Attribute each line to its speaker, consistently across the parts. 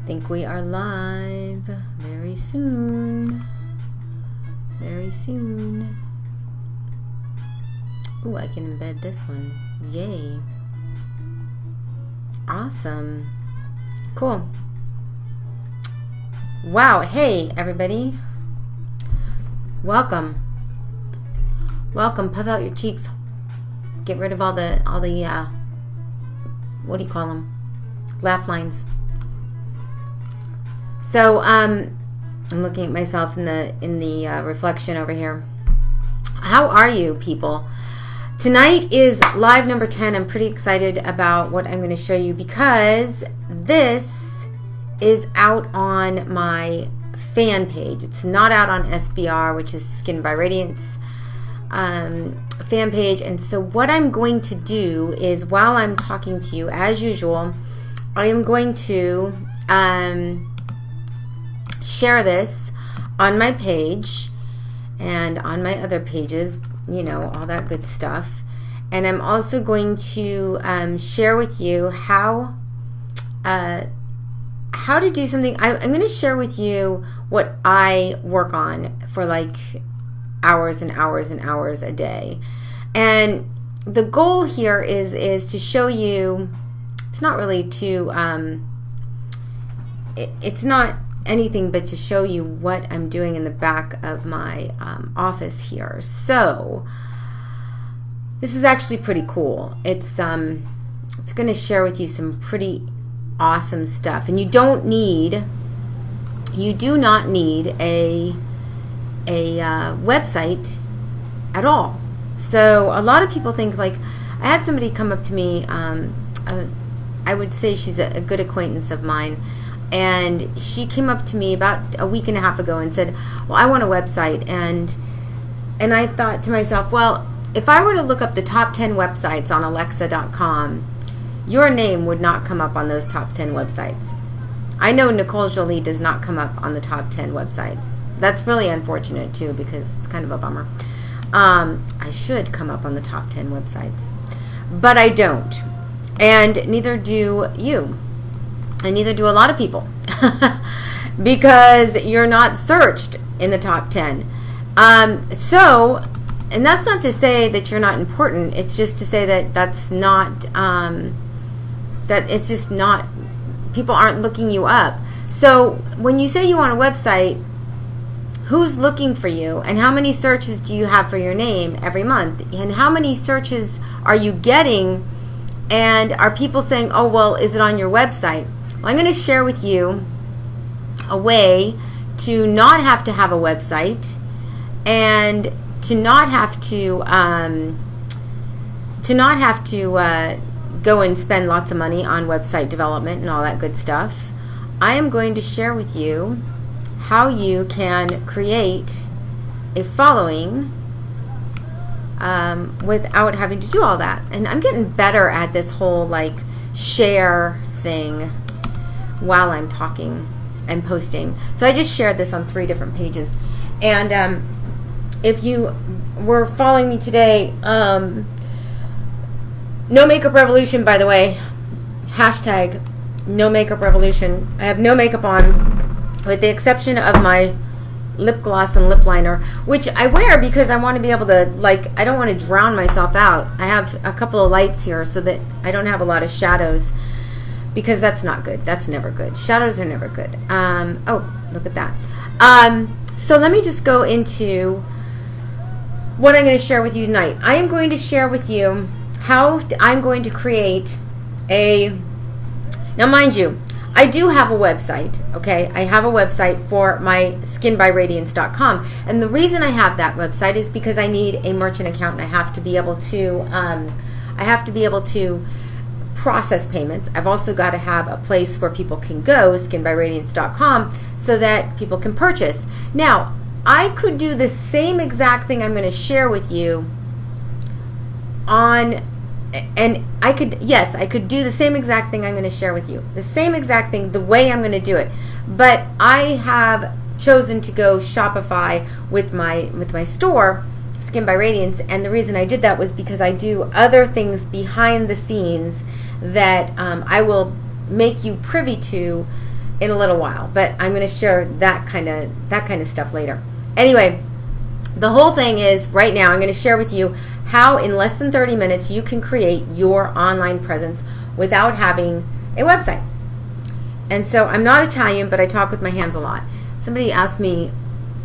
Speaker 1: think we are live very soon. Very soon. Ooh, I can embed this one. Yay. Awesome. Cool. Wow. Hey, everybody. Welcome. Welcome. Puff out your cheeks. Get rid of all the what do you call them? Laugh lines. So, I'm looking at myself in the reflection over here. How are you, people? Tonight is live number 10. I'm pretty excited about what I'm going to show you because this is out on my fan page. It's not out on SBR, which is SkinByRadiance fan page. And so what I'm going to do is, while I'm talking to you, as usual, I am going to share this on my page and on my other pages, you know, all that good stuff. And I'm also going to share with you how to do something. I'm going to share with you what I work on for like hours and hours and hours a day. And the goal here is to show you, it's not really to, it's not anything but to show you what I'm doing in the back of my office here. So this is actually pretty cool. It's going to share with you some pretty awesome stuff, and you do not need a website at all. So a lot of people think, like, I had somebody come up to me, I would say she's a good acquaintance of mine, and she came up to me about a week and a half ago and said, well, I want a website. And I thought to myself, well, if I were to look up the top 10 websites on Alexa.com, your name would not come up on those top 10 websites. I know Nicole Jolie does not come up on the top 10 websites. That's really unfortunate too, because it's kind of a bummer. I should come up on the top 10 websites, but I don't. And neither do you. And neither do a lot of people. Because you're not searched in the top 10. So, and that's not to say that you're not important. It's just to say that that's not, that it's just not, people aren't looking you up. So when you say you want a website, who's looking for you, and how many searches do you have for your name every month, and how many searches are you getting, and are people saying, oh, well, is it on your website? Well, I'm going to share with you a way to not have to have a website, and to not have to go and spend lots of money on website development and all that good stuff. I am going to share with you how you can create a following without having to do all that. And I'm getting better at this whole like share thing while I'm talking and posting. So I just shared this on 3 different pages. And if you were following me today, No Makeup Revolution, by the way, hashtag No Makeup Revolution. I have no makeup on, with the exception of my lip gloss and lip liner, which I wear because I want to be able to, like, I don't want to drown myself out. I have a couple of lights here so that I don't have a lot of shadows, because that's not good. That's never good. Shadows are never good. Oh, look at that. So let me just go into what I'm going to share with you tonight. I am going to share with you how I'm going to create now mind you, I do have a website, okay? I have a website for my SkinByRadiance.com, and the reason I have that website is because I need a merchant account, and I have to be able to process payments. I've also got to have a place where people can go, SkinByRadiance.com, so that people can purchase. Now, I could do the same exact thing I'm going to share with you on, and I could do the same exact thing I'm going to share with you. The same exact thing, the way I'm going to do it. But I have chosen to go Shopify with my store, SkinByRadiance, and the reason I did that was because I do other things behind the scenes that I will make you privy to in a little while, but I'm going to share that kind of stuff later. Anyway, the whole thing is right now I'm going to share with you how in less than 30 minutes you can create your online presence without having a website. And so I'm not Italian, but I talk with my hands a lot. Somebody asked me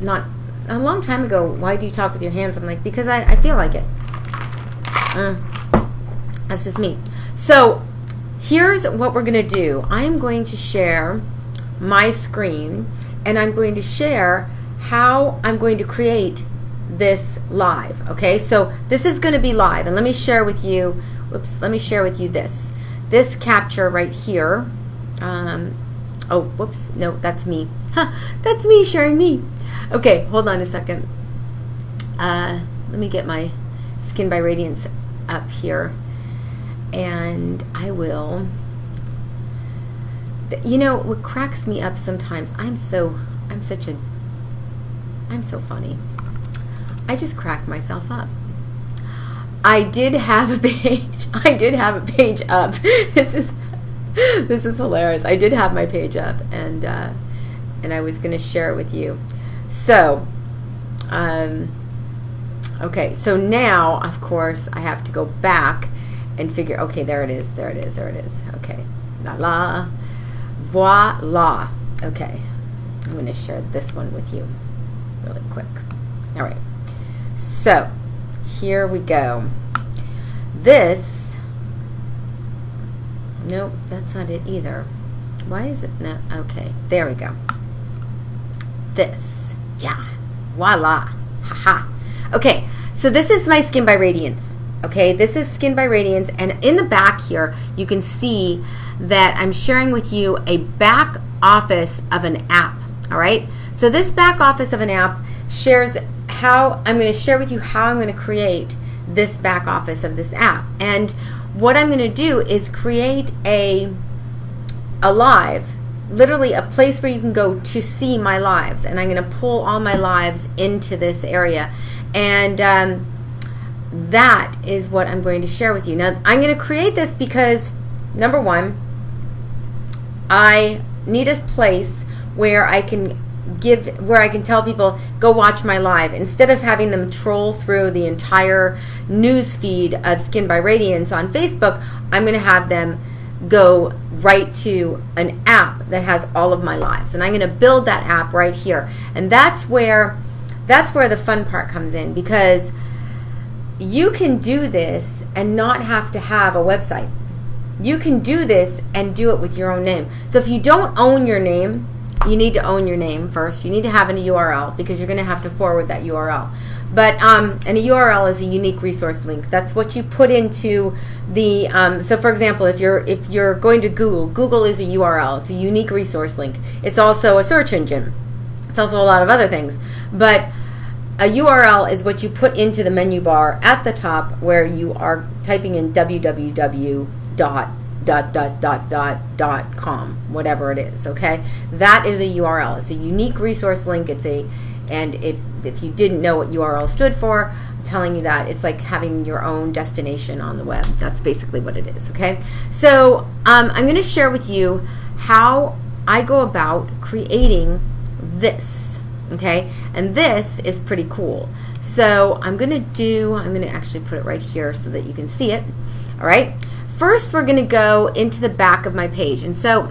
Speaker 1: not a long time ago, why do you talk with your hands? I'm like, because I feel like it. That's just me. So here's what we're going to do. I am going to share my screen, and I'm going to share how I'm going to create this live. Okay, so this is going to be live, and let me share with you, let me share with you this capture right here. Oh, whoops, no, that's me. That's me sharing me. Okay, hold on a second. Let me get my SkinByRadiance up here, and I will. You know what cracks me up sometimes? I'm so funny. I just crack myself up. I did have a page. I did have a page up. This is hilarious. I did have my page up, and I was going to share it with you. So, okay. So now, of course, I have to go back and figure. Okay, there it is. There it is. There it is. Okay, la voila. Okay, I'm going to share this one with you really quick. All right. So here we go. This. Nope, that's not it either. Why is it not? Okay, there we go. This. Yeah. Voila. Haha. Okay, so this is my SkinByRadiance. Okay, this is SkinByRadiance, and in the back here, you can see that I'm sharing with you a back office of an app. All right, so this back office of an app shares how I'm going to share with you how I'm going to create this back office of this app. And what I'm going to do is create a live, literally a place where you can go to see my lives, and I'm going to pull all my lives into this area, and that is what I'm going to share with you. Now I'm going to create this because, number one, I need a place where I can tell people, go watch my live, instead of having them troll through the entire news feed of SkinByRadiance on Facebook. I'm going to have them go right to an app that has all of my lives, and I'm going to build that app right here. And that's where the fun part comes in, because you can do this and not have to have a website. You can do this and do it with your own name. So if you don't own your name, you need to own your name first. You need to have a URL, because you're going to have to forward that URL. But and a URL is a unique resource link. That's what you put into the. So for example, if you're going to Google, Google is a URL. It's a unique resource link. It's also a search engine. It's also a lot of other things. But a URL is what you put into the menu bar at the top, where you are typing in www.com, whatever it is. Okay, that is a URL. It's a unique resource link. And if you didn't know what URL stood for, I'm telling you that it's like having your own destination on the web. That's basically what it is. Okay, so I'm going to share with you how I go about creating this. Okay, and this is pretty cool. So I'm going to actually put it right here so that you can see it. All right. First, we're going to go into the back of my page. And so,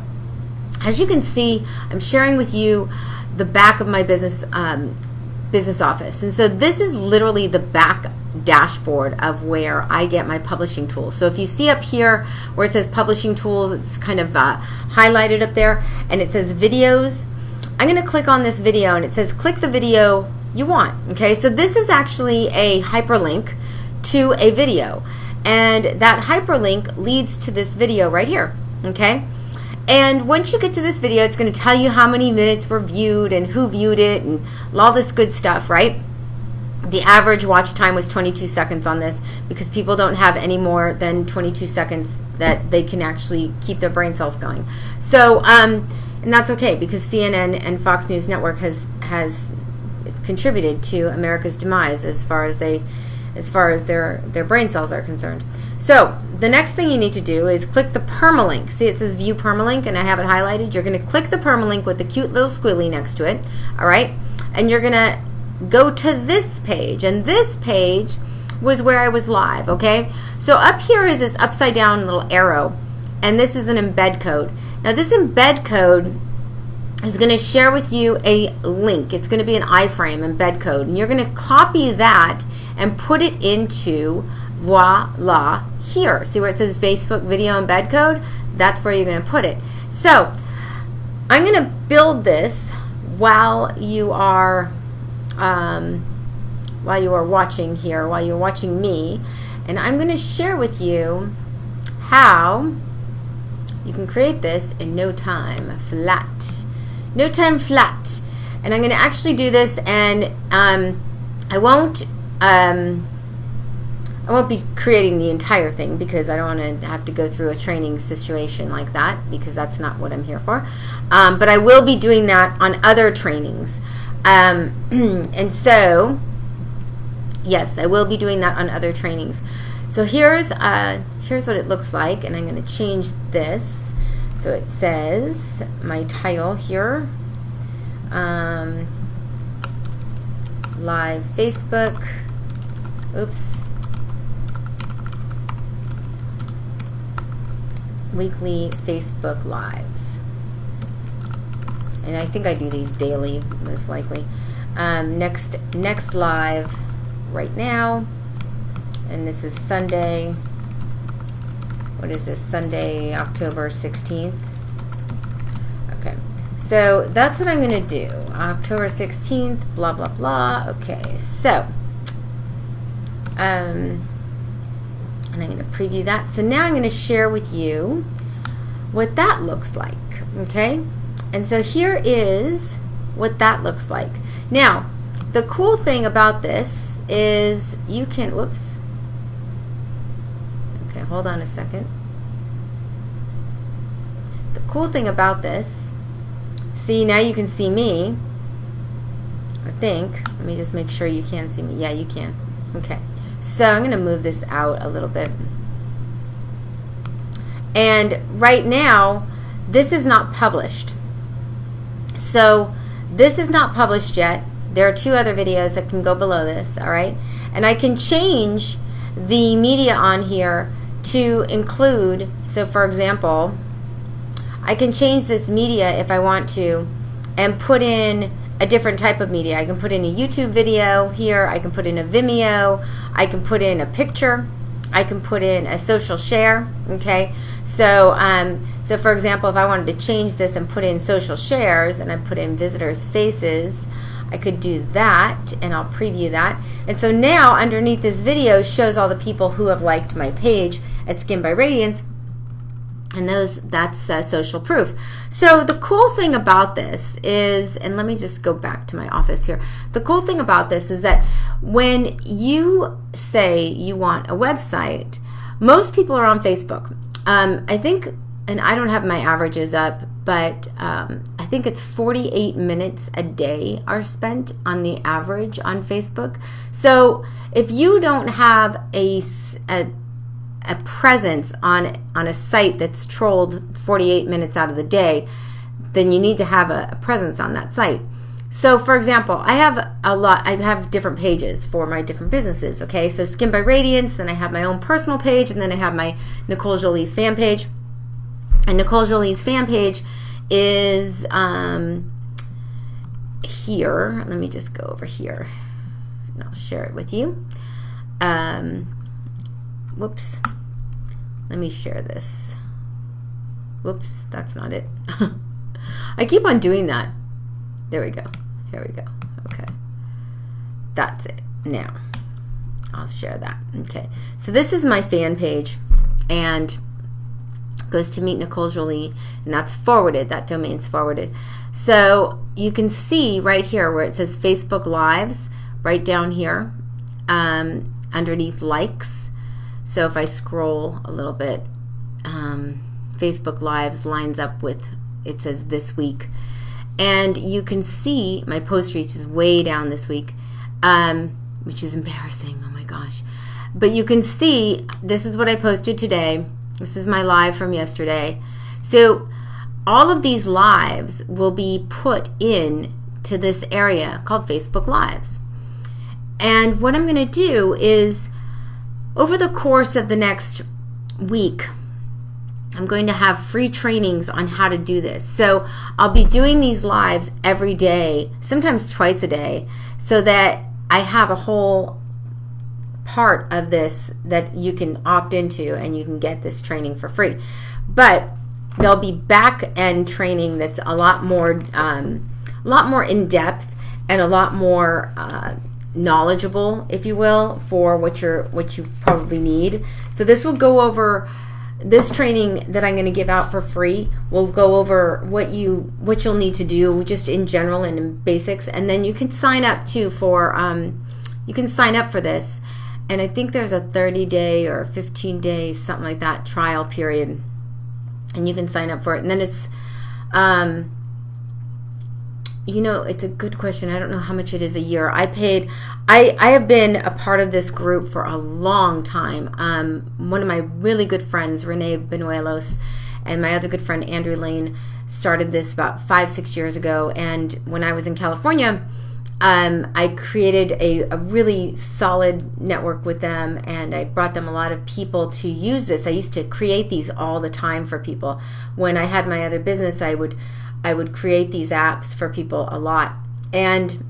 Speaker 1: as you can see, I'm sharing with you the back of my business office. And so this is literally the back dashboard of where I get my publishing tools. So if you see up here where it says publishing tools, it's kind of highlighted up there, and it says videos. I'm going to click on this video, and it says click the video you want. Okay, so this is actually a hyperlink to a video, and that hyperlink leads to this video right here. Okay, and once you get to this video, it's going to tell you how many minutes were viewed and who viewed it and all this good stuff, right? The average watch time was 22 seconds on this, because people don't have any more than 22 seconds that they can actually keep their brain cells going. So and that's okay, because CNN and Fox News Network has contributed to America's demise, as far as they as far as their brain cells are concerned. So the next thing you need to do is click the permalink. See, it says view permalink, and I have it highlighted. You're going to click the permalink with the cute little squiggly next to it, all right? And you're going to go to this page, and this page was where I was live, okay? So up here is this upside down little arrow, and this is an embed code. Now this embed code is going to share with you a link. It's going to be an iframe embed code, and you're going to copy that and put it into voila here. See where it says Facebook video embed code? That's where you're going to put it. So I'm going to build this while you are watching here, while you're watching me, and I'm going to share with you how you can create this in no time flat. No time flat. And I'm going to actually do this, and I won't be creating the entire thing because I don't want to have to go through a training situation like that, because that's not what I'm here for. But I will be doing that on other trainings. And so, yes, I will be doing that on other trainings. So here's what it looks like, and I'm going to change this. So it says my title here, live Facebook, oops, weekly Facebook lives. And I think I do these daily, most likely. Next live right now, and this is Sunday. What is this? Sunday, October 16th. Okay, so that's what I'm going to do. October 16th, blah, blah, blah. Okay, so, and I'm going to preview that. So now I'm going to share with you what that looks like, okay? And so here is what that looks like. Now, the cool thing about this is you can, whoops. Okay, hold on a second. The cool thing about this, see, now you can see me, I think. Let me just make sure you can see me. Yeah, you can. Okay, so I'm going to move this out a little bit. And right now, this is not published. So this is not published yet. There are 2 other videos that can go below this, all right? And I can change the media on here to include, so for example, I can change this media if I want to and put in a different type of media. I can put in a YouTube video here, I can put in a Vimeo, I can put in a picture, I can put in a social share, okay? So, so for example, if I wanted to change this and put in social shares and I put in visitors' faces, I could do that, and I'll preview that. And so now underneath this video shows all the people who have liked my page at SkinByRadiance, and that's social proof. So the cool thing about this is, and let me just go back to my office here. The cool thing about this is that when you say you want a website, most people are on Facebook. I think, and I don't have my averages up, but I think it's 48 minutes a day are spent on the average on Facebook. So if you don't have a presence on a site that's trolled 48 minutes out of the day, then you need to have a presence on that site. So for example, I have different pages for my different businesses, okay? So SkinByRadiance, then I have my own personal page, and then I have my Nicole Jolie's fan page. And Nicole Jolie's fan page is here. Let me just go over here and I'll share it with you. Whoops. Let me share this. Whoops, that's not it. I keep on doing that. There we go. Here we go. Okay. That's it. Now, I'll share that. Okay. So this is my fan page, and goes to Meet Nicole Jolie, and that's forwarded. That domain's forwarded. So you can see right here where it says Facebook Lives, right down here, underneath likes. So if I scroll a little bit, Facebook Lives lines up with, it says this week. And you can see my post reach is way down this week. which is embarrassing. Oh my gosh. But you can see, this is what I posted today. This is my live from yesterday. So all of these lives will be put in to this area called Facebook Lives. And what I'm going to do is, over the course of the next week, I'm going to have free trainings on how to do this. So I'll be doing these lives every day, sometimes twice a day, so that I have a whole part of this that you can opt into and you can get this training for free. But there'll be back-end training that's a lot more in depth and a lot more knowledgeable, if you will, for what you probably need. So this will go over, this training that I'm going to give out for free will go over what you'll need to do just in general and in basics, and then you can sign up too for you can sign up for this, and I think there's a 30-day or 15-day something like that trial period, and you can sign up for it. And then it's it's a good question. I don't know how much it is a year. I have been a part of this group for a long time. One of my really good friends, Renee Benuelos, and my other good friend, Andrew Lane, started this about 5-6 years ago. And when I was in California, I created a really solid network with them, and I brought them a lot of people to use this. I used to create these all the time for people. When I had my other business, I would create these apps for people a lot, and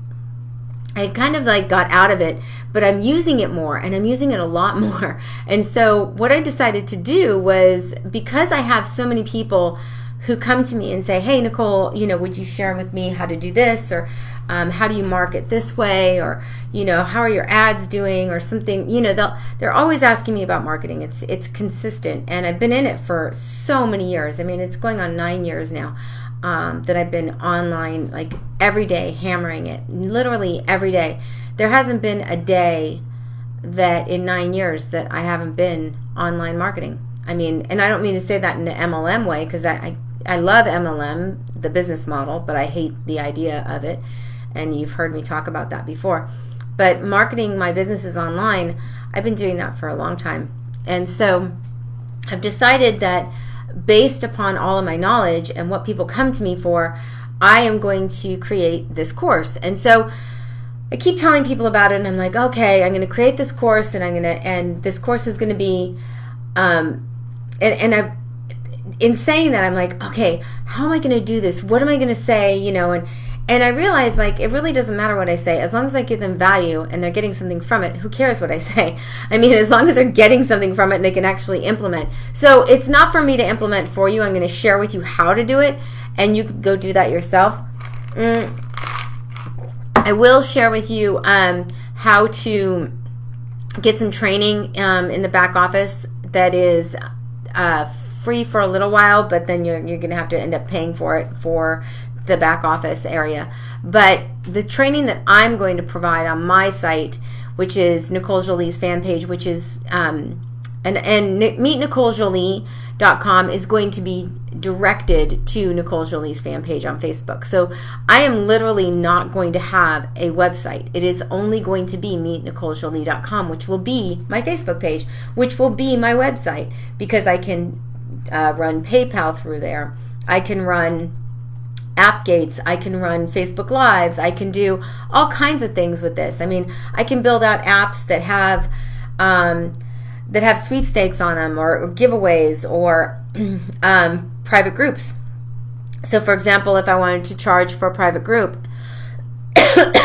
Speaker 1: I kind of like got out of it, but I'm using it more, and I'm using it a lot more. And so what I decided to do was, because I have so many people who come to me and say, hey Nicole, would you share with me how to do this, or how do you market this way, or how are your ads doing, or something. They're always asking me about marketing. It's consistent, and I've been in it for so many years. I mean, it's going on 9 years now. That I've been online like every day, hammering it, literally every day. There hasn't been a day that in 9 years that I haven't been online marketing. I mean, and I don't mean to say that in the MLM way, because I love MLM, the business model, but I hate the idea of it. And you've heard me talk about that before. But marketing my businesses online, I've been doing that for a long time. And so I've decided that based upon all of my knowledge and what people come to me for, I am going to create this course. And so I keep telling people about it, and I'm like, okay, I'm going to create this course, and this course is going to be, in saying that, I'm like, okay, how am I going to do this? What am I going to say? And I realize, like, it really doesn't matter what I say. As long as I give them value and they're getting something from it, who cares what I say? I mean, as long as they're getting something from it and they can actually implement. So it's not for me to implement for you. I'm going to share with you how to do it, and you can go do that yourself. I will share with you how to get some training in the back office that is free for a little while, but then you're going to have to end up paying for it for the back office area. But the training that I'm going to provide on my site, which is Nicole Jolie's fan page, which is and meetnicolejolie.com, is going to be directed to Nicole Jolie's fan page on Facebook. So I am literally not going to have a website. It is only going to be meetnicolejolie.com, which will be my Facebook page, which will be my website, because I can run PayPal through there. I can run app gates, I can run Facebook Lives, I can do all kinds of things with this. I mean, I can build out apps that have sweepstakes on them, or giveaways, or private groups. So for example, if I wanted to charge for a private group,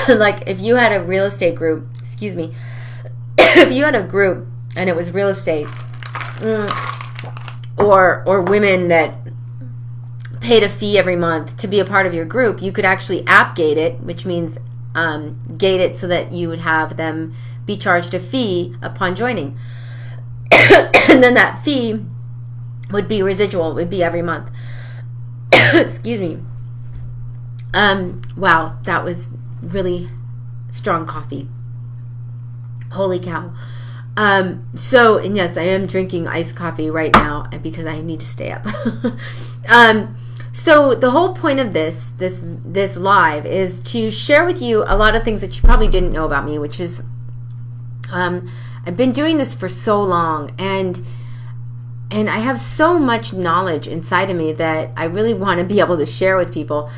Speaker 1: like if you had a real estate group, if you had a group and it was real estate, or women that paid a fee every month to be a part of your group, you could actually app gate it, which means gate it so that you would have them be charged a fee upon joining. And then that fee would be residual, it would be every month. Excuse me. Wow, that was really strong coffee. Holy cow. So, and yes, I am drinking iced coffee right now because I need to stay up. So the whole point of this live is to share with you a lot of things that you probably didn't know about me, which is I've been doing this for so long, and I have so much knowledge inside of me that I really want to be able to share with people.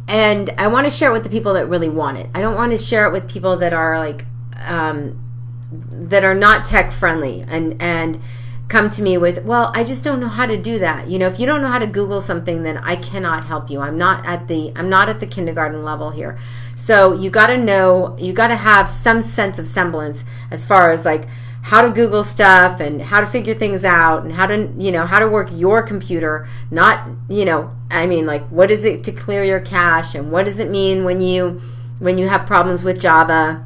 Speaker 1: And I want to share it with the people that really want it. I don't want to share it with people that are like, that are not tech friendly and come to me with, well, I just don't know how to do that. You know, if you don't know how to Google something, then I cannot help you. I'm not at the kindergarten level here. So you got to know, you got to have some sense of semblance as far as like how to Google stuff and how to figure things out and how to, you know, how to work your computer. Not, you know, I mean, like, what is it to clear your cache, and what does it mean when you have problems with Java?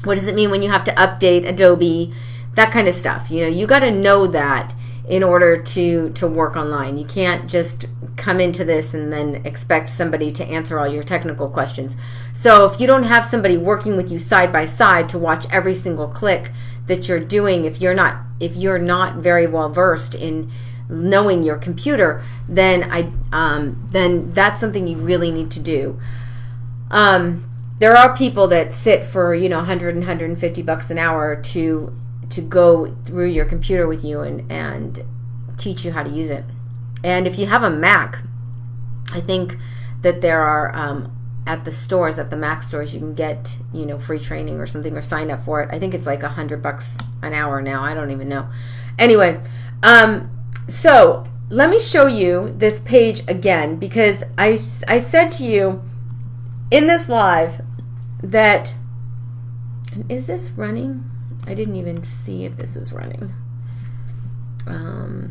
Speaker 1: What does it mean when you have to update Adobe? That kind of stuff. You know, you got to know that in order to work online. You can't just come into this and then expect somebody to answer all your technical questions. So if you don't have somebody working with you side by side to watch every single click that you're doing, if you're not very well versed in knowing your computer, then that's something you really need to do. There are people that sit for, you know, 100 and 150 bucks an hour to go through your computer with you and teach you how to use it. And if you have a Mac, I think that there are at the Mac stores, you can get, you know, free training or something, or sign up for it. I think it's like $100 an hour now. I don't even know. Anyway, so let me show you this page again, because I said to you in this live that, is this running? I didn't even see if this is running. Let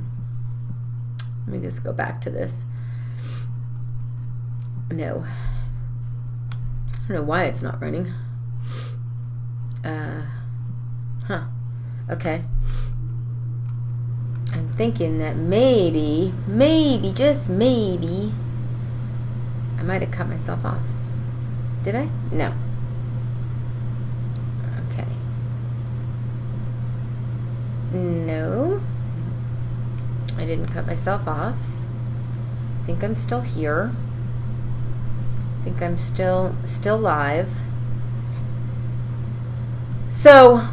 Speaker 1: me just go back to this. No. I don't know why it's not running. Okay. I'm thinking that maybe, just maybe, I might have cut myself off. Did I? No. Okay. No. I didn't cut myself off. I think I'm still here. I think I'm still live. So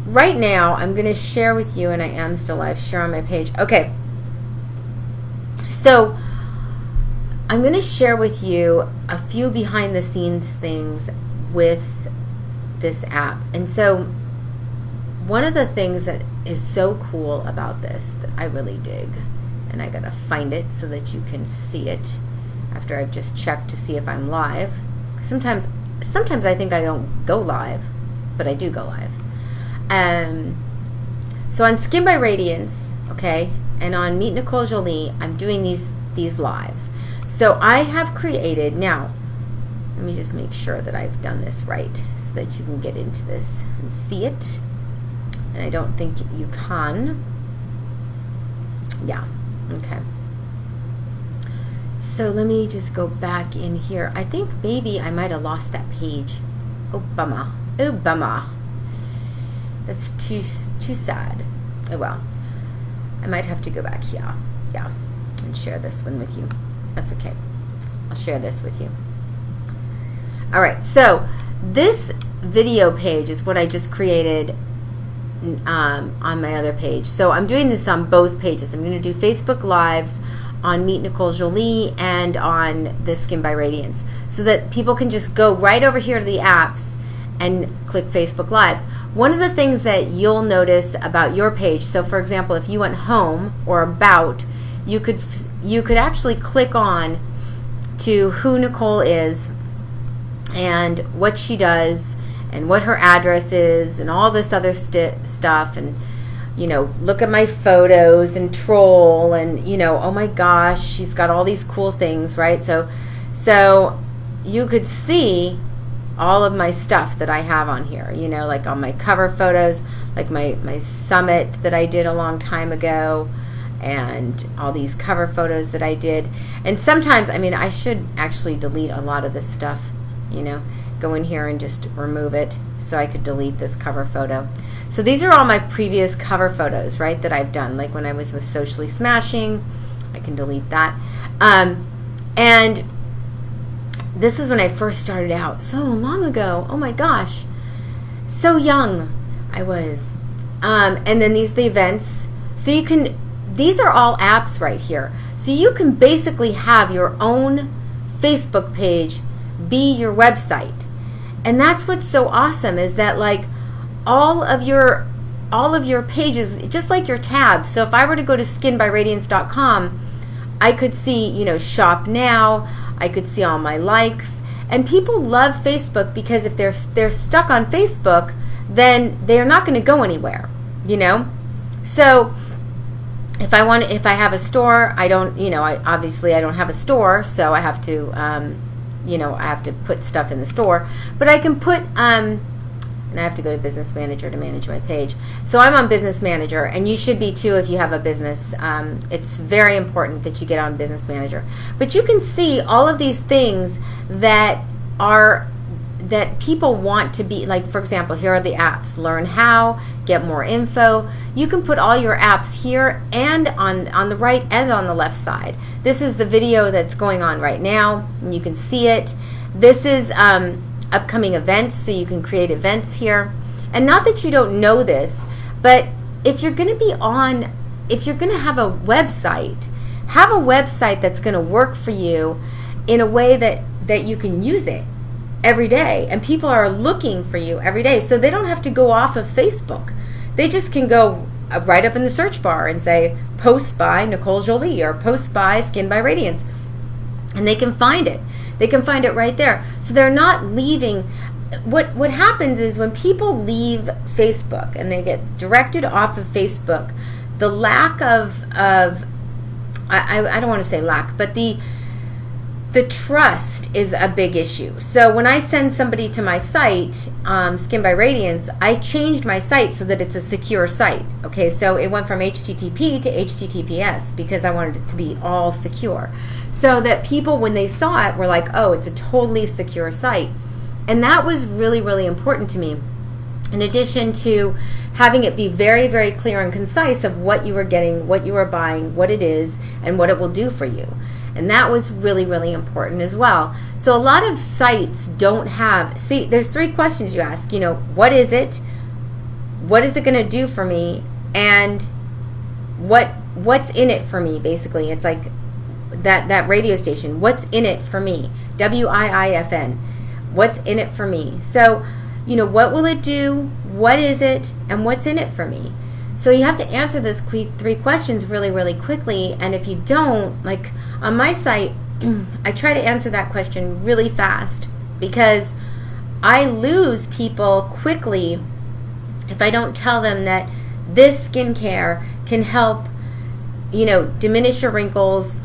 Speaker 1: right now I'm going to share with you, and I am still live, share on my page. Okay. So I'm going to share with you a few behind the scenes things with this app. And so one of the things that is so cool about this that I really dig, and I got to find it so that you can see it after I've just checked to see if I'm live. Sometimes I think I don't go live, but I do go live. So on SkinByRadiance, okay, and on Meet Nicole Jolie, I'm doing these lives. So I have created, now let me just make sure that I've done this right so that you can get into this and see it. And I don't think you can. Yeah, okay. So let me just go back in here. I think maybe I might have lost that page. Oh, bummer. Oh, bummer. That's too sad. Oh, well. I might have to go back here. Yeah, and share this one with you. That's okay. I'll share this with you. All right, so this video page is what I just created on my other page. So I'm doing this on both pages. I'm going to do Facebook Lives on Meet Nicole Jolie and on the SkinByRadiance, so that people can just go right over here to the apps and click Facebook Lives. One of the things that you'll notice about your page, so for example, if you went home or about, you could actually click on to who Nicole is and what she does and what her address is and all this other stuff, and you know, look at my photos and troll, and you know, oh my gosh, she's got all these cool things, right? So you could see all of my stuff that I have on here, you know, like on my cover photos, like my summit that I did a long time ago, and all these cover photos that I did. And sometimes, I mean, I should actually delete a lot of this stuff, you know, go in here and just remove it so I could delete this cover photo. So these are all my previous cover photos, right, that I've done, like when I was with Socially Smashing. I can delete that. And this was when I first started out, so long ago. Oh my gosh, so young. I was. And then the events. So you can, these are all apps right here. So you can basically have your own Facebook page be your website. And that's what's so awesome, is that like all of your pages, just like your tabs. So if I were to go to SkinByRadiance.com, I could see, you know, shop now, I could see all my likes. And people love Facebook because if they're stuck on Facebook, then they're not going to go anywhere, you know? So if I have a store, I don't have a store, so I have to, I have to put stuff in the store. But I can put, and I have to go to Business Manager to manage my page. So I'm on Business Manager, and you should be too if you have a business. It's very important that you get on Business Manager. But you can see all of these things that people want to be, like, for example, here are the apps. Learn how, get more info. You can put all your apps here and on the right and on the left side. This is the video that's going on right now, and you can see it. This is upcoming events, so you can create events here. And not that you don't know this, but if you're going to have a website that's going to work for you in a way that you can use it every day, and people are looking for you every day, so they don't have to go off of Facebook. They just can go right up in the search bar and say post by Nicole Jolie or post by SkinByRadiance, and they can find it. They can find it right there. So they're not leaving. What happens is when people leave Facebook and they get directed off of Facebook, the lack of I don't want to say lack, but the trust is a big issue. So when I send somebody to my site, SkinByRadiance, I changed my site so that it's a secure site. Okay, so it went from HTTP to HTTPS because I wanted it to be all secure. So that people, when they saw it, were like, oh, it's a totally secure site. And that was really, really important to me. In addition to having it be very, very clear and concise of what you were getting, what you were buying, what it is, and what it will do for you. And that was really, really important as well. So a lot of sites don't have, see, there's 3 questions you ask, you know, what is it? What is it going to do for me? And what's in it for me, basically. It's like that radio station. What's in it for me? WIIFN. What's in it for me? So, you know, what will it do? What is it? And what's in it for me? So you have to answer those 3 questions really, really quickly. And if you don't, like on my site, I try to answer that question really fast because I lose people quickly if I don't tell them that this skincare can help, you know, diminish your wrinkles,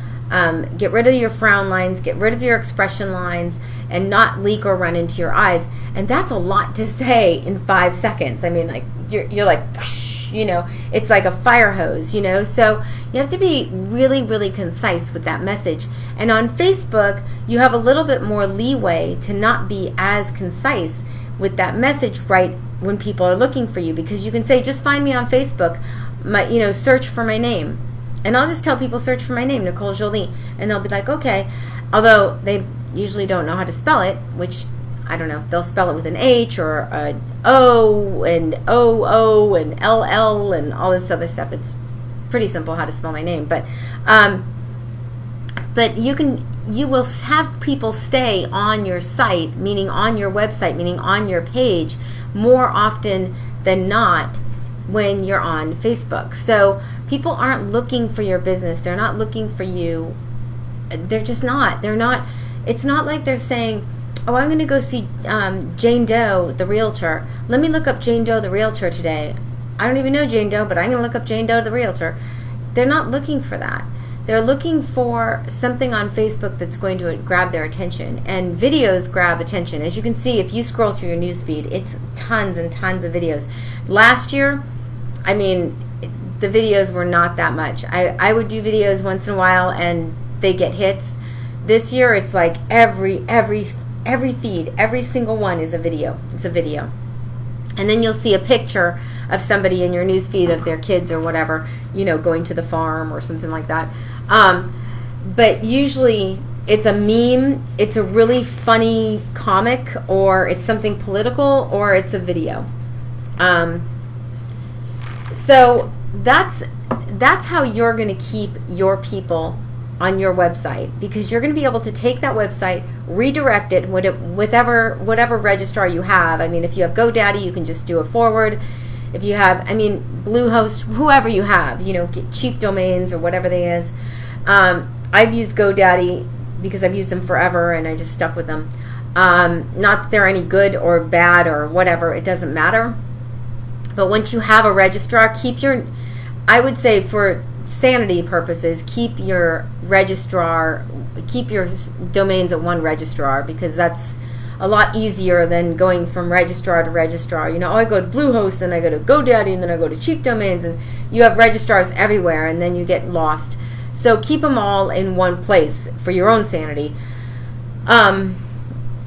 Speaker 1: get rid of your frown lines, get rid of your expression lines, and not leak or run into your eyes. And that's a lot to say in 5 seconds. I mean, like you're like, whoosh, you know, it's like a fire hose, you know. So you have to be really, really concise with that message. And on Facebook, you have a little bit more leeway to not be as concise with that message right when people are looking for you, because you can say, just find me on Facebook, search for my name. And I'll just tell people, search for my name, Nicole Jolie, and they'll be like, okay. Although they usually don't know how to spell it, which, I don't know, they'll spell it with an H or an O and OO and LL and all this other stuff. It's pretty simple how to spell my name. But you will have people stay on your site, meaning on your website, meaning on your page, more often than not when you're on Facebook. So people aren't looking for your business. They're not looking for you. They're just not. They're not. It's not like they're saying, oh, I'm going to go see Jane Doe, the realtor. Let me look up Jane Doe, the realtor today. I don't even know Jane Doe, but I'm going to look up Jane Doe, the realtor. They're not looking for that. They're looking for something on Facebook that's going to grab their attention. And videos grab attention. As you can see, if you scroll through your news feed, it's tons and tons of videos. Last year, I mean, the videos were not that much. I would do videos once in a while and they get hits. This year, it's like every feed, every single one is a video. It's a video. And then you'll see a picture of somebody in your news feed of their kids or whatever, going to the farm or something like that. But usually it's a meme, it's a really funny comic, or it's something political, or it's a video. So that's how you're going to keep your people on your website, because you're going to be able to take that website, redirect it with whatever registrar you have. I mean, if you have GoDaddy, you can just do a forward. If you have, Bluehost, whoever you have, get cheap domains or whatever they is. I've used GoDaddy because I've used them forever and I just stuck with them. Not that they're any good or bad or whatever, it doesn't matter. But once you have a registrar, I would say for sanity purposes, keep your domains at one registrar, because that's a lot easier than going from registrar to registrar. I go to Bluehost and I go to GoDaddy and then I go to cheap domains, and you have registrars everywhere and then you get lost. So keep them all in one place for your own sanity.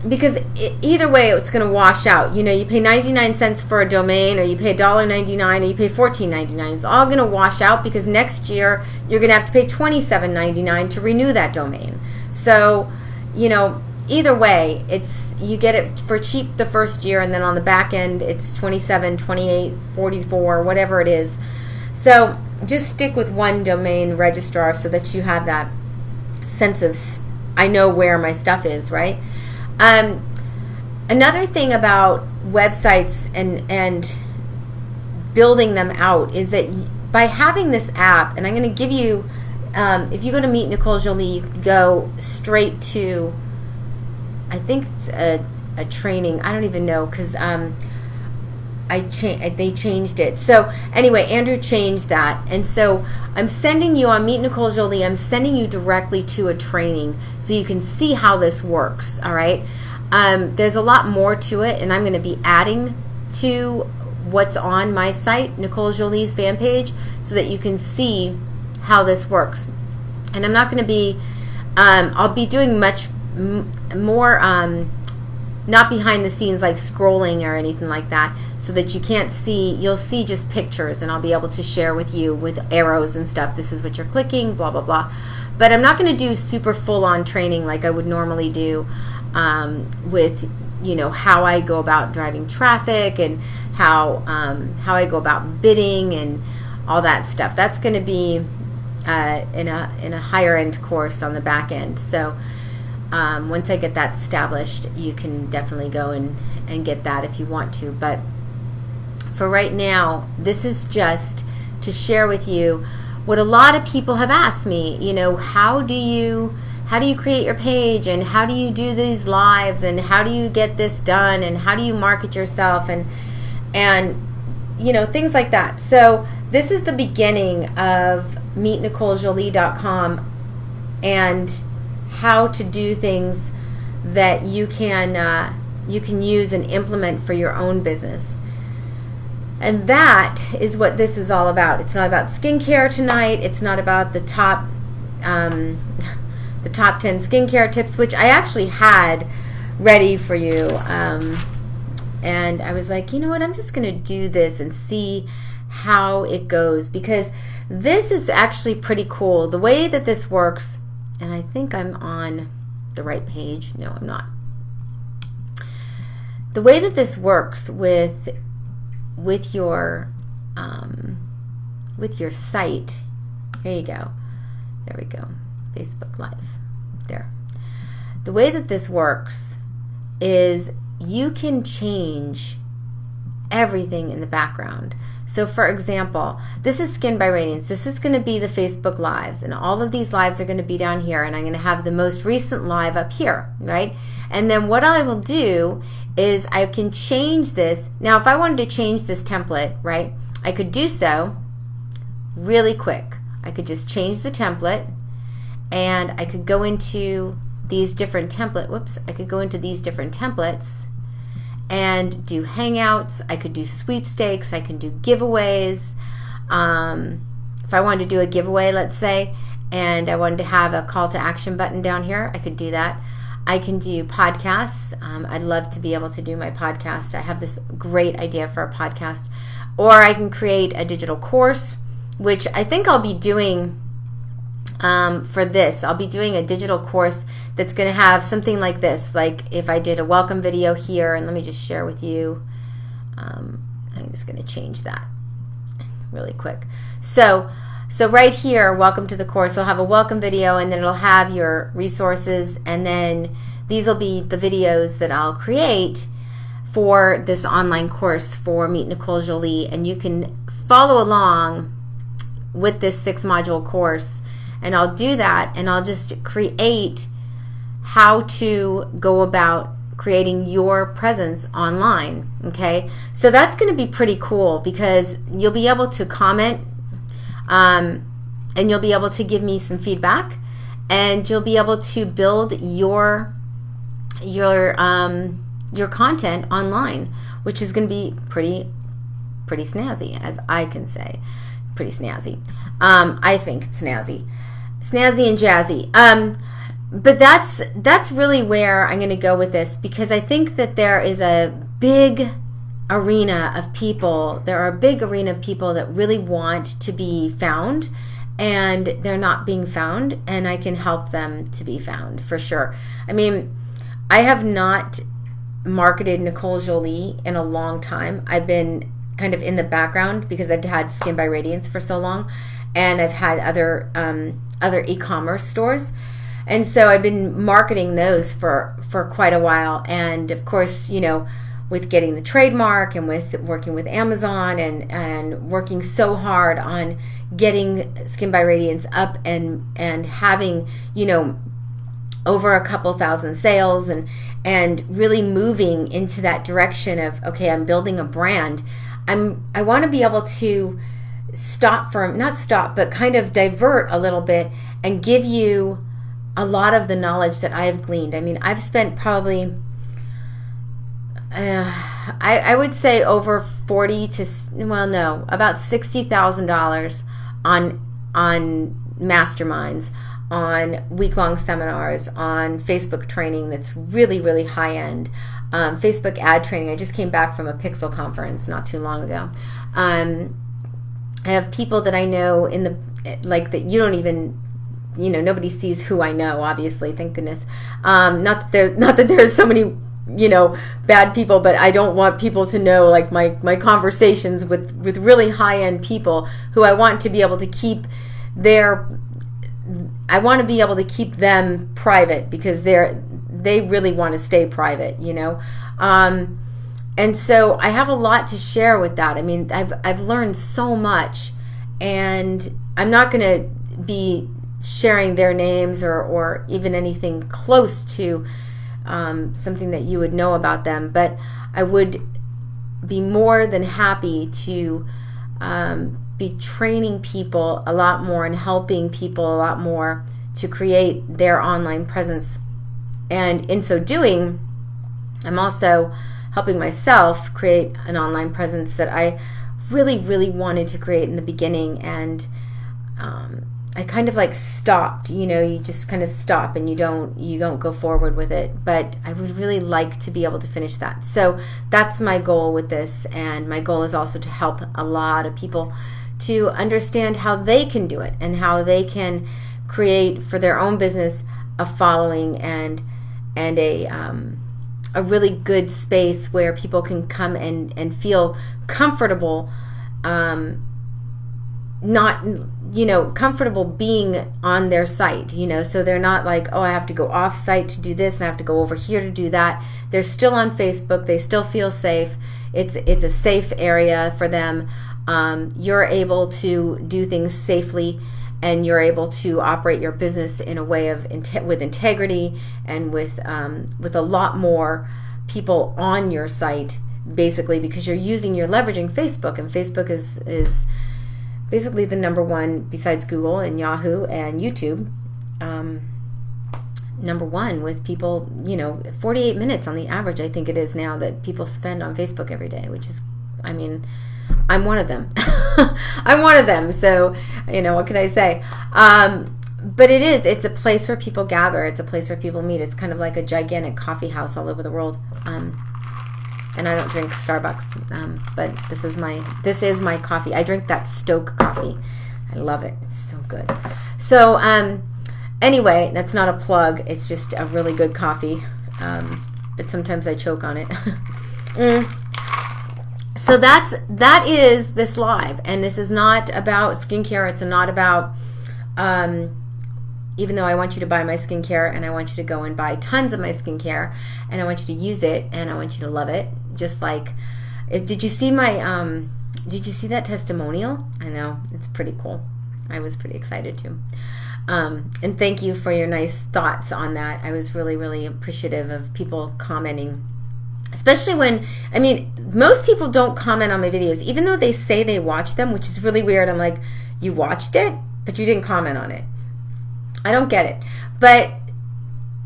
Speaker 1: Because either way, it's going to wash out. You pay 99 cents for a domain, or you pay $1.99, or you pay $14.99. It's all going to wash out, because next year you're going to have to pay $27.99 to renew that domain. So, either way, you get it for cheap the first year, and then on the back end, it's $27, $28, $44, whatever it is. So just stick with one domain registrar so that you have that sense of, I know where my stuff is, right? Another thing about websites and building them out is that by having this app, and I'm going to give you, if you go to Meet Nicole Jolie, you can go straight to, I think it's a training. I don't even know, because they changed it. So anyway, Andrew changed that, and so I'm sending you on Meet Nicole Jolie. I'm sending you directly to a training so you can see how this works. All right. There's a lot more to it, and I'm going to be adding to what's on my site, Nicole Jolie's fan page, so that you can see how this works. And I'm not going to be, I'll be doing much more, not behind the scenes like scrolling or anything like that, so that you can't see, you'll see just pictures, and I'll be able to share with you with arrows and stuff. This is what you're clicking, blah, blah, blah. But I'm not going to do super full-on training like I would normally do with, how I go about driving traffic and how I go about bidding and all that stuff. That's going to be in a higher end course on the back end. So once I get that established, you can definitely go and get that if you want to. But for right now, this is just to share with you what a lot of people have asked me. How do you create your page, and how do you do these lives, and how do you get this done, and how do you market yourself, and things like that. So this is the beginning of meetnicolejolie.com and how to do things that you can use and implement for your own business. And that is what this is all about. It's not about skincare tonight. It's not about the top 10 skincare tips, which I actually had ready for you. And I was like, you know what? I'm just going to do this and see how it goes, because this is actually pretty cool. The way that this works, and I think I'm on the right page. No, I'm not. The way that this works with your site, here you go. There we go. Facebook Live. There. The way that this works is you can change everything in the background. So for example, this is SkinByRadiance. This is going to be the Facebook Lives, and all of these lives are going to be down here, and I'm going to have the most recent live up here, right? And then what I will do is I can change this. Now, if I wanted to change this template, right, I could do so really quick. I could just change the template, and I could go into these different I could go into these different templates and do hangouts. I could do sweepstakes. I can do giveaways. If I wanted to do a giveaway, let's say, and I wanted to have a call to action button down here, I could do that. I can do podcasts. I'd love to be able to do my podcast. I have this great idea for a podcast. Or I can create a digital course, which I think I'll be doing for this. I'll be doing a digital course that's going to have something like this. Like if I did a welcome video here, and let me just share with you. I'm just going to change that. really quick. So right here, welcome to the course, it'll have a welcome video, and then it'll have your resources, and then these will be the videos that I'll create for this online course for Meet Nicole Jolie, and you can follow along with this 6-module course. And I'll do that, and I'll just create how to go about creating your presence online. Okay, so that's going to be pretty cool, because you'll be able to comment, and you'll be able to give me some feedback, and you'll be able to build your content online, which is going to be pretty snazzy, as I can say. Pretty snazzy. I think it's snazzy and jazzy. But that's really where I'm going to go with this, because I think that there is a big arena of people. There are a big arena of people that really want to be found, and they're not being found, and I can help them to be found for sure. I mean, I have not marketed Nicole Jolie in a long time. I've been kind of in the background because I've had SkinByRadiance for so long, and I've had other e-commerce stores, and so I've been marketing those for quite a while. And of course, you know, with getting the trademark, and with working with Amazon, and working so hard on getting SkinByRadiance up and having, you know, over a couple thousand sales, and really moving into that direction of, okay, I'm building a brand. I want to be able to but kind of divert a little bit and give you a lot of the knowledge that I have gleaned. I mean, I've spent probably I would say over about $60,000 on masterminds, on week-long seminars, on Facebook training that's really, really high-end, Facebook ad training. I just came back from a Pixel conference not too long ago. I have people that I know that you don't even, you know, nobody sees who I know, obviously, thank goodness. Not that there's so many, you know, bad people, but I don't want people to know, like, my conversations with really high-end people who I want to be able to keep I want to be able to keep them private, because they really want to stay private, you know. And so I have a lot to share with that. I mean, I've learned so much, and I'm not going to be sharing their names or even anything close to something that you would know about them, but I would be more than happy to be training people a lot more and helping people a lot more to create their online presence. And in so doing, I'm also helping myself create an online presence that I really, really wanted to create in the beginning. And I kind of like stopped, you know, you just kind of stop and you don't go forward with it. But I would really like to be able to finish that. So that's my goal with this. And my goal is also to help a lot of people to understand how they can do it, and how they can create for their own business a following and a really good space where people can come and feel comfortable, not, you know, comfortable being on their site, you know, so they're not like, oh, I have to go off site to do this and I have to go over here to do that. They're still on Facebook. They still feel safe. It's a safe area for them. You're able to do things safely, and you're able to operate your business in a way of with integrity, and with a lot more people on your site, basically, because you're leveraging Facebook, and Facebook is basically the number one, besides Google and Yahoo and YouTube, number one with people, you know, 48 minutes on the average, I think it is now, that people spend on Facebook every day, which is, I mean, I'm one of them. I'm one of them. So, you know, what can I say? But it's a place where people gather. It's a place where people meet. It's kind of like a gigantic coffee house all over the world. And I don't drink Starbucks, but this is my coffee. I drink that Stoke coffee. I love it. It's so good. So, anyway, that's not a plug. It's just a really good coffee. But sometimes I choke on it. So that is this live, and this is not about skincare. It's not about, even though I want you to buy my skincare, and I want you to go and buy tons of my skincare, and I want you to use it, and I want you to love it. Just like, did you see that testimonial? I know, it's pretty cool. I was pretty excited too. And thank you for your nice thoughts on that. I was really, really appreciative of people commenting. Especially when, I mean, most people don't comment on my videos, even though they say they watch them, which is really weird. I'm like, you watched it, but you didn't comment on it. I don't get it. But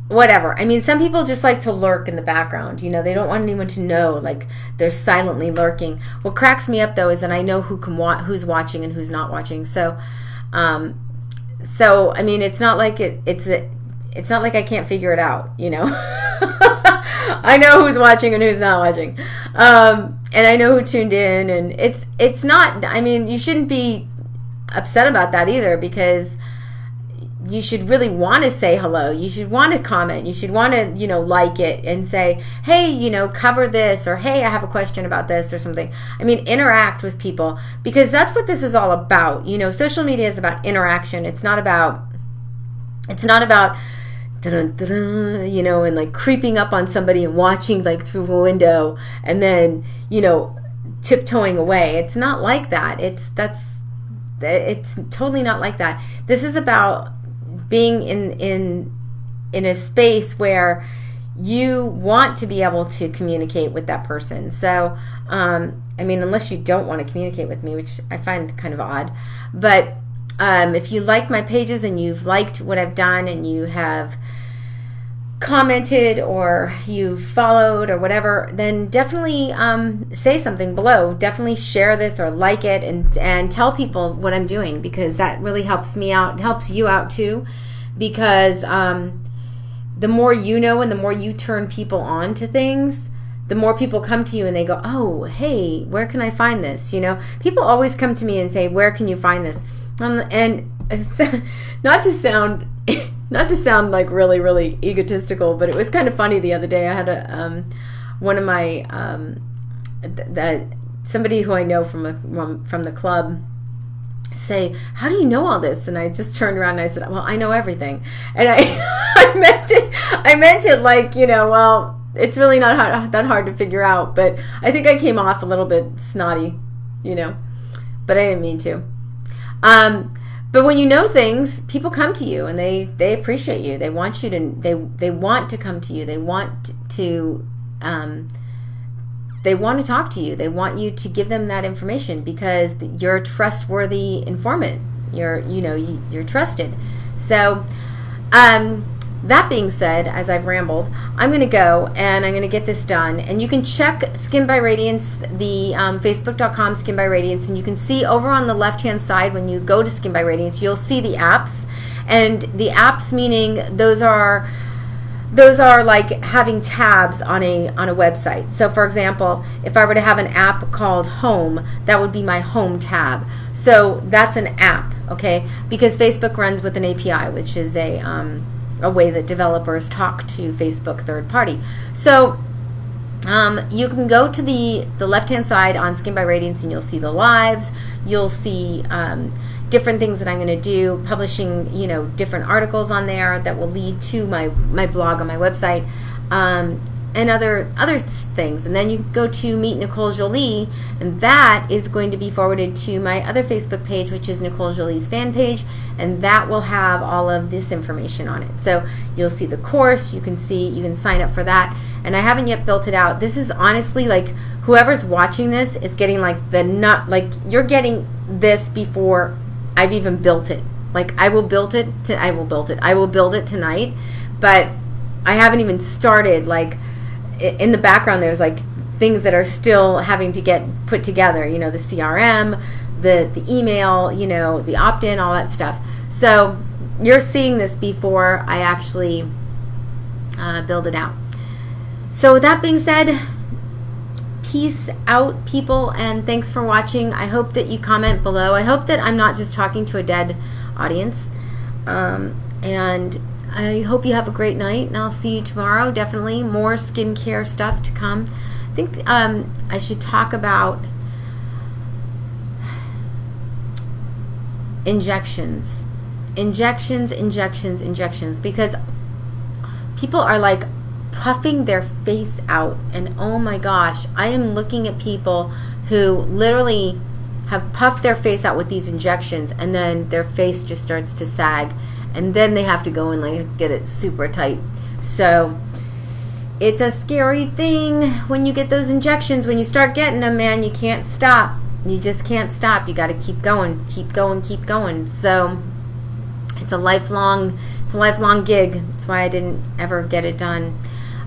Speaker 1: whatever. I mean, some people just like to lurk in the background. You know, they don't want anyone to know, like, they're silently lurking. What cracks me up, though, is that I know who's watching and who's not watching. So, I mean, it's not like it's not like I can't figure it out, you know. I know who's watching and who's not watching, and I know who tuned in, and it's not, I mean, you shouldn't be upset about that either, because you should really want to say hello. You should want to comment. You should want to, you know, like it and say, hey, you know, cover this, or hey, I have a question about this or something. I mean, interact with people, because that's what this is all about. You know, social media is about interaction. It's not about you know, and like creeping up on somebody and watching like through a window and then, you know, tiptoeing away. It's not like that. It's totally not like that. This is about being in a space where you want to be able to communicate with that person. So, I mean, unless you don't want to communicate with me, which I find kind of odd, but if you like my pages and you've liked what I've done and you have commented or you've followed or whatever, then definitely say something below. Definitely share this or like it, and tell people what I'm doing, because that really helps me out. It helps you out too, because the more you know and the more you turn people on to things, the more people come to you and they go, oh, hey, where can I find this? You know, people always come to me and say, where can you find this? And not to sound like really, really egotistical, but it was kind of funny the other day. I had one of my somebody who I know from the club say, how do you know all this? And I just turned around and I said, well, I know everything. And I meant it like, you know, well, it's really not that hard to figure out, but I think I came off a little bit snotty, you know, but I didn't mean to. But when you know things, people come to you and they appreciate you. They want you to, they want to come to you. They want to talk to you. They want you to give them that information, because you're a trustworthy informant. You're trusted. So, that being said, as I've rambled, I'm going to go and I'm going to get this done. And you can check SkinByRadiance, the Facebook.com SkinByRadiance, and you can see over on the left-hand side when you go to SkinByRadiance, you'll see the apps. And the apps, meaning those are like having tabs on a website. So for example, if I were to have an app called Home, that would be my Home tab. So that's an app, okay? Because Facebook runs with an API, which is a way that developers talk to Facebook third party. So you can go to the left-hand side on SkinByRadiance and you'll see the lives. You'll see different things that I'm going to do, publishing, you know, different articles on there that will lead to my blog on my website, and other things. And then you can go to Meet Nicole Jolie, and that is going to be forwarded to my other Facebook page, which is Nicole Jolie's fan page, and that will have all of this information on it. So you'll see the course, you can sign up for that, and I haven't yet built it out. This is honestly like, whoever's watching this is getting like you're getting this before I've even built it. Like I will build it tonight, but I haven't even started. Like in the background, there's like things that are still having to get put together, you know, the CRM, the email, you know, the opt-in, all that stuff. So you're seeing this before I actually build it out. So with that being said, peace out, people, and thanks for watching. I hope that you comment below. I hope that I'm not just talking to a dead audience. And I hope you have a great night, and I'll see you tomorrow. Definitely more skincare stuff to come. think I should talk about injections, because people are like puffing their face out, and oh my gosh, I am looking at people who literally have puffed their face out with these injections, and then their face just starts to sag, and then they have to go and like get it super tight. So it's a scary thing when you get those injections. When you start getting them, man, you can't stop. You just can't stop. You got to keep going, keep going. So it's a lifelong gig. That's why I didn't ever get it done.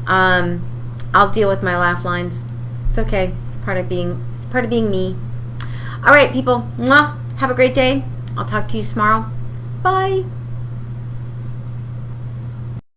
Speaker 1: I'll deal with my laugh lines. It's okay. It's part of being me. All right, people. Mwah. Have a great day. I'll talk to you tomorrow. Bye.